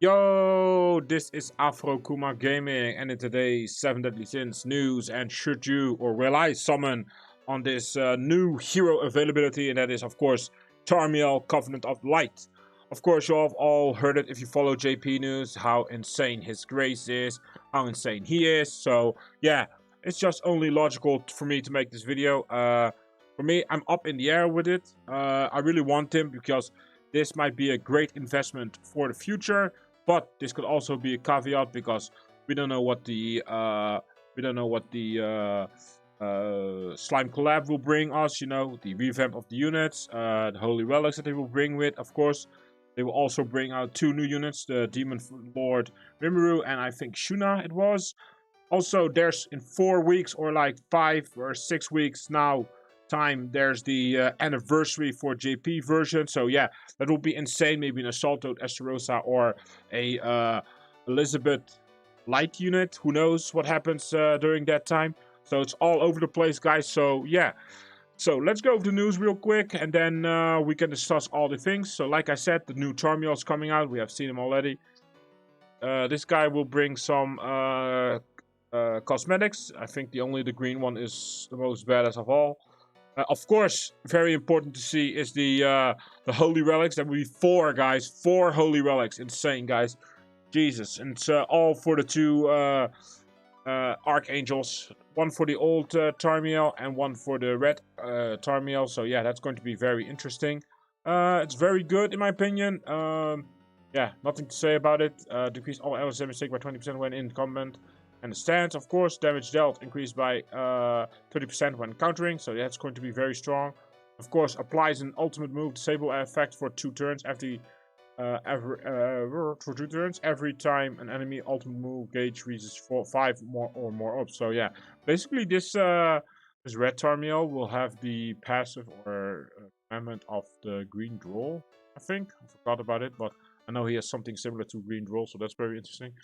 Yo, this is Afro Kuma Gaming, and in today's 7 Deadly Sins news, and should you or will I summon on this new hero availability, and that is, of course, Tarmiel, Covenant of Light. Of course, you have all heard it if you follow JP News, how insane his grace is, how insane he is. So, yeah, it's just only logical for me to make this video. For me, I'm up in the air with it. I really want him because this might be a great investment for the future. But this could also be a caveat because we don't know what the slime collab will bring us. You know, the revamp of the units, the holy relics that they will bring with. Of course, they will also bring out 2 new units: the Demon Lord Rimuru and I think Shuna. It was. Also, there's in 4 weeks or like 5 or 6 weeks now time, there's the anniversary for JP version. So yeah, that will be insane. Maybe an Assault Toad Esterosa or a Elizabeth light unit. Who knows what happens during that time. So it's all over the place, guys. So yeah. So let's go over the news real quick, and then we can discuss all the things. So like I said, the new Tarmiel is coming out. We have seen him already. This guy will bring some cosmetics. I think the green one is the most badass of all. Of course, very important to see is the holy relics. There will be 4, guys. 4 holy relics. Insane, guys. Jesus. And it's all for the 2 archangels. One for the old Tarmiel and one for the red Tarmiel. So yeah, that's going to be very interesting. It's very good in my opinion. Yeah, nothing to say about it. Decrease all arrows damage taken by 20% when in combat. And the stance, of course, damage dealt increased by 30% when countering, so that's going to be very strong. Of course, applies an ultimate move disable effect for 2 turns for 2 turns every time an enemy ultimate move gauge reaches 5 more or more up. So yeah, basically this red Tarmiel will have the passive or commandment of the green droll. I think I forgot about it, but I know he has something similar to green droll, so that's very interesting.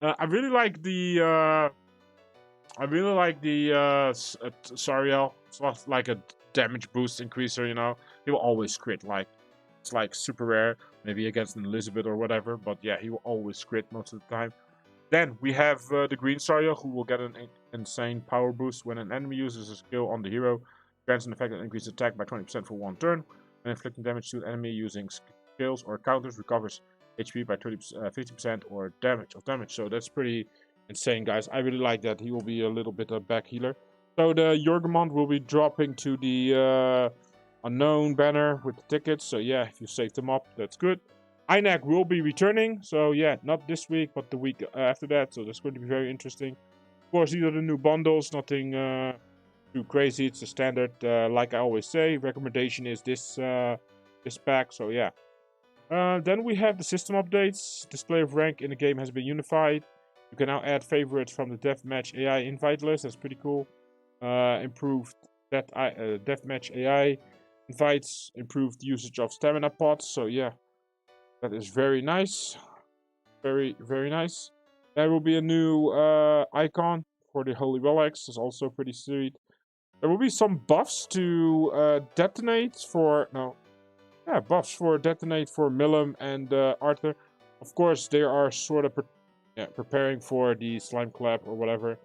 I really like the Sariel. It's like a damage boost increaser, you know. He will always crit, like it's like super rare, maybe against an Elizabeth or whatever, but yeah, he will always crit most of the time. Then we have the green Sariel, who will get an insane power boost when an enemy uses a skill on the hero, grants an effect that increases attack by 20% for 1 turn, and inflicting damage to an enemy using skills or counters recovers HP by 50% or damage. So that's pretty insane, guys. I really like that. He will be a little bit of back healer. So the Jorgemont will be dropping to the unknown banner with the tickets. So yeah, if you saved them up, that's good. INAC will be returning. So yeah, not this week, but the week after that. So that's going to be very interesting. Of course, these are the new bundles. Nothing too crazy. It's a standard. Like I always say, recommendation is this pack. So yeah. Then we have the system updates. Display of rank in the game has been unified. You can now add favorites from the Deathmatch AI invite list. That's pretty cool. Improved Deathmatch AI invites. Improved usage of stamina pots. So yeah, that is very nice. Very, very nice. There will be a new icon for the Holy Relics. It's also pretty sweet. There will be some buffs to detonate for... No, yeah, buffs for detonate for Millum and Arthur. Of course, they are sort of preparing for the slime collab or whatever.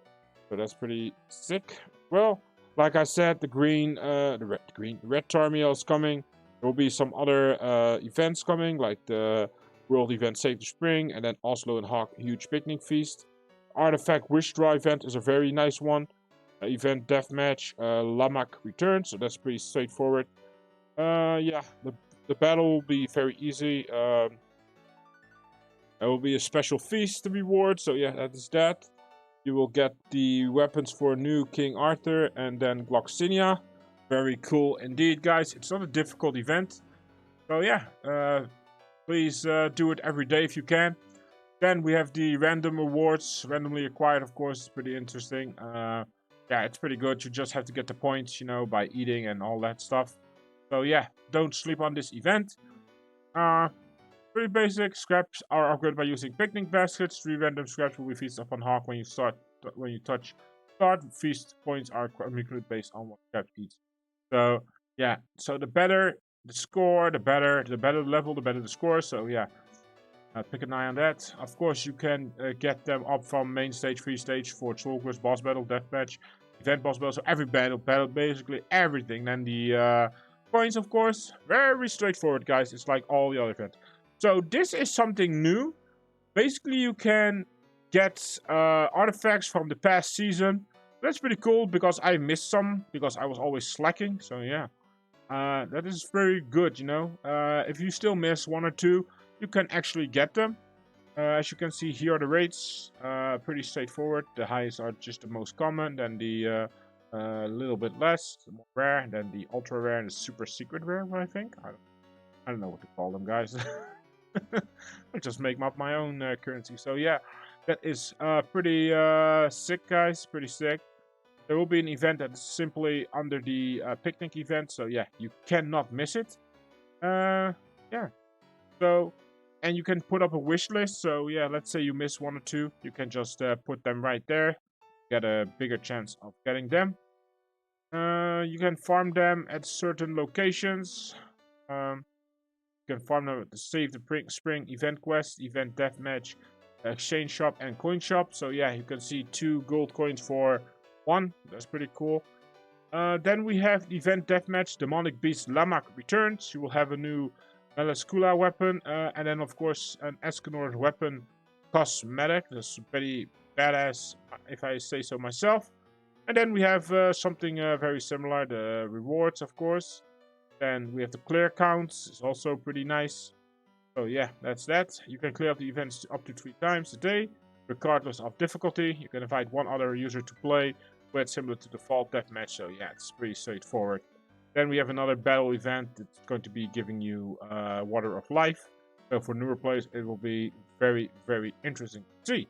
So that's pretty sick. Well, like I said, the red Tarmiel is coming. There will be some other events coming, like the World Event Save the Spring, and then Oslo and Hawk Huge Picnic Feast. Artifact Wish Draw event is a very nice one. Event Deathmatch, Lamak returns, so that's pretty straightforward. Yeah, the battle will be very easy. There will be a special feast to reward, so yeah, that is that. You will get the weapons for new King Arthur and then Gloxinia. Very cool indeed, guys. It's not a difficult event. So yeah, please do it every day if you can. Then we have the random awards, randomly acquired, of course. It's pretty interesting. Yeah, it's pretty good. You just have to get the points, you know, by eating and all that stuff. So yeah, don't sleep on this event. Pretty basic. Scraps are upgraded by using picnic baskets. 3 random scraps will be feasted upon Hawk when you touch start. Feast points are calculated based on what scrap eats. So yeah, so the better the score, the better the level, the better the score. So yeah, Pick an eye on that. Of course, you can get them up from main stage, free stage for Shulkers, boss battle, deathmatch, event boss battle. So every battle, basically everything. Then the coins, of course, very straightforward, guys. It's like all the other events. So this is something new. Basically, you can get artifacts from the past season. That's pretty cool because I missed some because I was always slacking. So yeah, that is very good, you know. If you still miss one or two, you can actually get them. As you can see here are the rates, pretty straightforward. The highest are just the most common, then the little bit less, the more rare, and then the ultra rare and the super secret rare, I think. I don't know what to call them, guys. I just make up my own currency. So yeah, that is pretty sick, guys. Pretty sick. There will be an event that is simply under the picnic event. So yeah, you cannot miss it. Yeah. So, and you can put up a wish list. So yeah, let's say you miss one or two, you can just put them right there. Get a bigger chance of getting them. You can farm them at certain locations. You can farm them at the Save the Spring event quest, event deathmatch, exchange shop, and coin shop. So yeah, you can see 2 gold coins for 1. That's pretty cool. Then we have the event deathmatch. Demonic Beast Lamak returns. You will have a new Melascula weapon, and then of course an Escanor weapon cosmetic. That's pretty badass, if I say so myself. And then we have something very similar, the rewards, of course. Then we have the clear counts. It's also pretty nice. So yeah, that's that. You can clear up the events up to 3 times a day, regardless of difficulty. You can invite one other user to play, where it's similar to the Default Deathmatch. So yeah, it's pretty straightforward. Then we have another battle event that's going to be giving you Water of Life. So for newer players, it will be very, very interesting to see.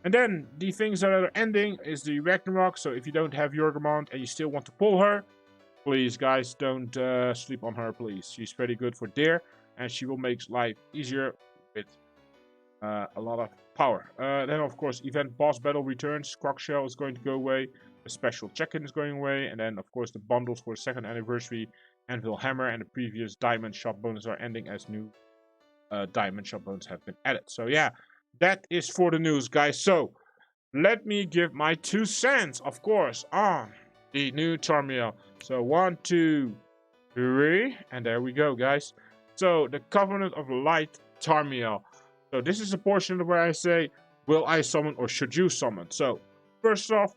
And then the things that are ending is the Ragnarok. So if you don't have Jorgemont and you still want to pull her, please, guys, don't sleep on her, please. She's pretty good for Deer, and she will make life easier with a lot of power. Then, of course, event boss battle returns. Crockshell is going to go away. The special check-in is going away. And then, of course, the bundles for the 2nd anniversary Anvil Hammer and the previous Diamond Shop bonus are ending as new Diamond Shop bonus have been added. So, yeah, that is for the news, guys. So, let me give my 2 cents, of course, on the new Tarmiel. So 1, 2, 3, and there we go, guys. So the Covenant of Light Tarmiel. So this is a portion where I say, will I summon or should you summon? So first off,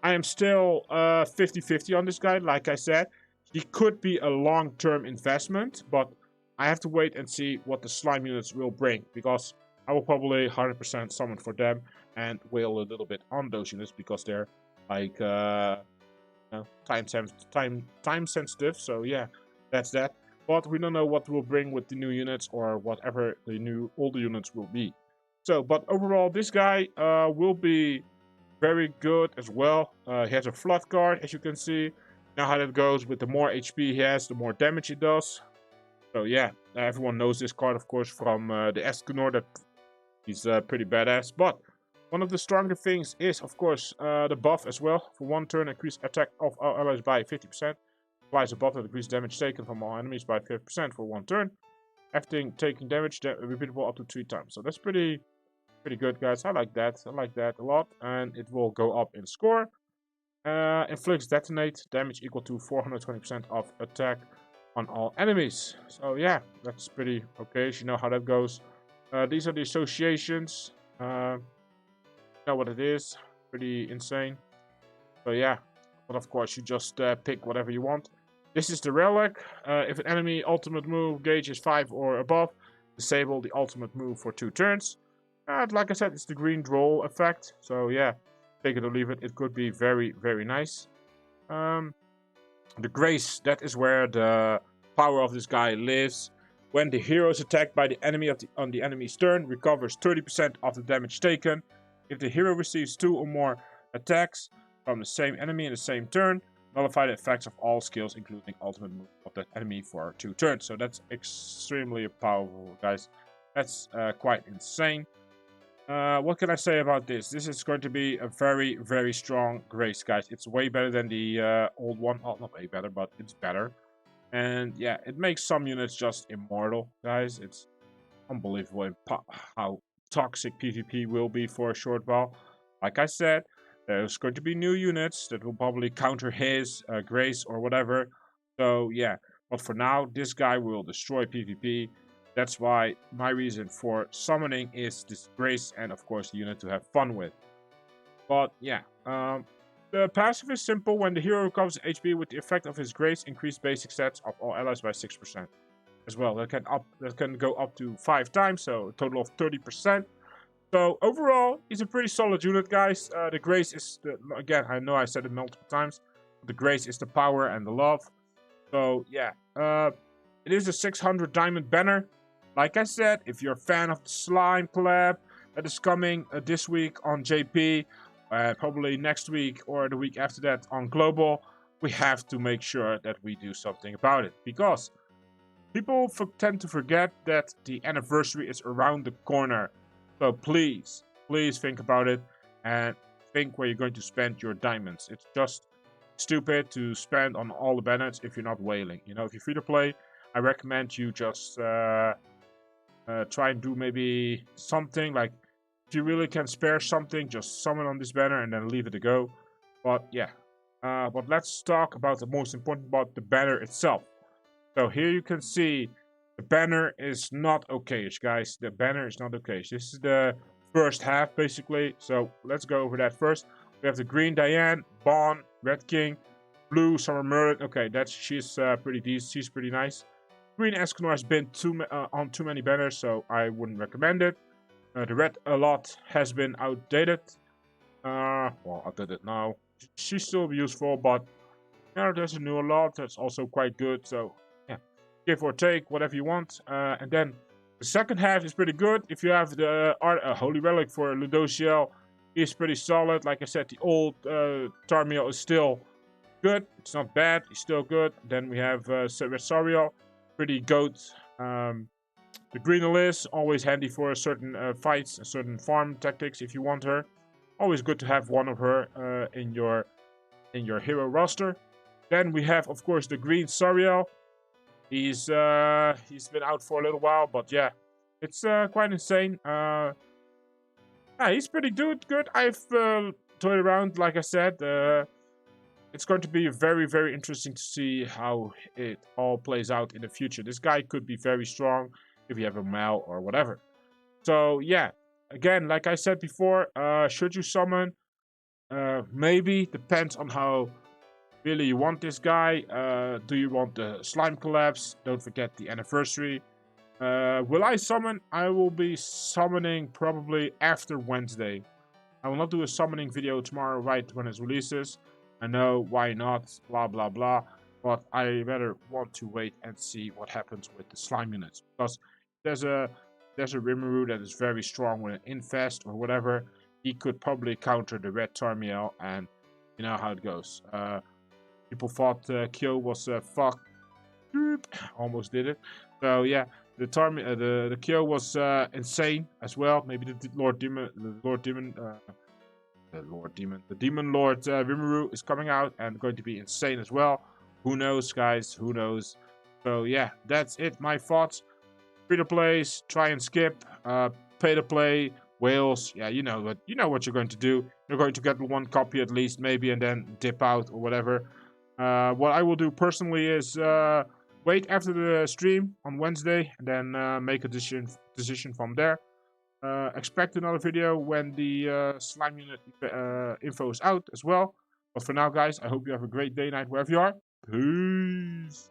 I am still 50-50 on this guy. Like I said, he could be a long-term investment, but I have to wait and see what the slime units will bring, because I will probably 100% summon for them and wail a little bit on those units because they're like time sensitive. So yeah, that's that. But we don't know what will bring with the new units or whatever the new older units will be. So, but overall, this guy will be very good as well. He has a flood card, as you can see. Now how that goes, with the more HP he has, the more damage he does. So yeah, everyone knows this card, of course, from the Escanor, that he's pretty badass. But one of the stronger things is, of course, the buff as well. For 1 turn, increase attack of our allies by 50%. Applies a buff that increases damage taken from all enemies by 50% for 1 turn. After taking damage, repeatable up to 3 times. So that's pretty good, guys. I like that. I like that a lot. And it will go up in score. Inflicts detonate damage equal to 420% of attack on all enemies. So yeah, that's pretty okay. You know how that goes. These are the associations. Know what it is. Pretty insane. So yeah, but of course you just pick whatever you want. This is the relic. If an enemy ultimate move gauge is 5 or above, disable the ultimate move for 2 turns. Like I said, it's the green droll effect. So yeah, take it or leave it. It could be very, very nice. The grace, that is where the power of this guy lives. When the hero is attacked by the enemy on the enemy's turn, recovers 30% of the damage taken. If the hero receives 2 or more attacks from the same enemy in the same turn, nullify the effects of all skills, including ultimate move of that enemy for 2 turns. So that's extremely powerful, guys. That's quite insane. What can I say about this? This is going to be a very, very strong grace, guys. It's way better than the old one. Oh, not way better, but it's better. And yeah, it makes some units just immortal, guys. It's unbelievable how toxic PvP will be for a short while. Like I said, there's going to be new units that will probably counter his Grace or whatever. So yeah, but for now, this guy will destroy PvP. That's why my reason for summoning is this Grace and of course the unit to have fun with. But yeah, the passive is simple. When the hero recovers HP with the effect of his Grace, increase basic stats of all allies by 6%. As well, that can go up to 5 times, so a total of 30%. So overall, he's a pretty solid unit, guys. The Grace is, again, I know I said it multiple times, but the Grace is the power and the love. So yeah, it is a 600 diamond banner. Like I said, if you're a fan of the slime collab that is coming this week on JP, probably next week or the week after that on global, we have to make sure that we do something about it, because people tend to forget that the anniversary is around the corner. So please, please think about it and think where you're going to spend your diamonds. It's just stupid to spend on all the banners if you're not whaling. You know, if you're free to play, I recommend you just try and do maybe something like, if you really can spare something, just summon on this banner and then leave it to go. But yeah, but let's talk about the most important about the banner itself. So here you can see the banner is not okayish, guys. The banner is not okayish. This is the first half, basically. So let's go over that first. We have the green Diane, Bon, Red King, blue Summer Merlin. Okay, she's pretty decent. She's pretty nice. Green Escanor has been on too many banners, so I wouldn't recommend it. The red a lot has been outdated. Well, outdated now. She's still useful, but there's a new a lot that's also quite good. So yeah, give or take whatever you want. And then the second half is pretty good. If you have the Holy Relic for Ludociel, he's pretty solid. Like I said, the old Tarmiel is still good. It's not bad. It's still good. Then we have RED Tarmiel, pretty goat. The green Elise, always handy for certain fights, certain farm tactics if you want her. Always good to have one of her in your hero roster. Then we have, of course, the green Sariel. He's been out for a little while, but yeah, it's quite insane. Yeah, he's pretty good. I've toyed around, like I said. It's going to be very, very interesting to see how it all plays out in the future. This guy could be very strong if you have a Mal or whatever. So yeah, again, like I said before, should you summon? Maybe, depends on how really you want this guy. Do you want the slime collapse? Don't forget the anniversary. Will I summon? I will be summoning probably after Wednesday. I will not do a summoning video tomorrow right when it releases. I know, why not, blah blah blah, but I better want to wait and see what happens with the slime units, because there's a Rimuru that is very strong with an infest or whatever. He could probably counter the RED Tarmiel, and you know how it goes. People thought Kyo was fuck. Almost did it. So yeah, the Kyo was insane as well. Maybe the Demon Lord Rimuru is coming out and going to be insane as well. Who knows, guys? Who knows? So yeah, that's it. My thoughts. Free to plays, try and skip. Pay to play, whales. Yeah, you know what you're going to do. You're going to get one copy at least, maybe, and then dip out or whatever. What I will do personally is wait after the stream on Wednesday and then make a decision from there. Expect another video when the slime unit info is out as well. But for now, guys, I hope you have a great day, night, wherever you are. Peace.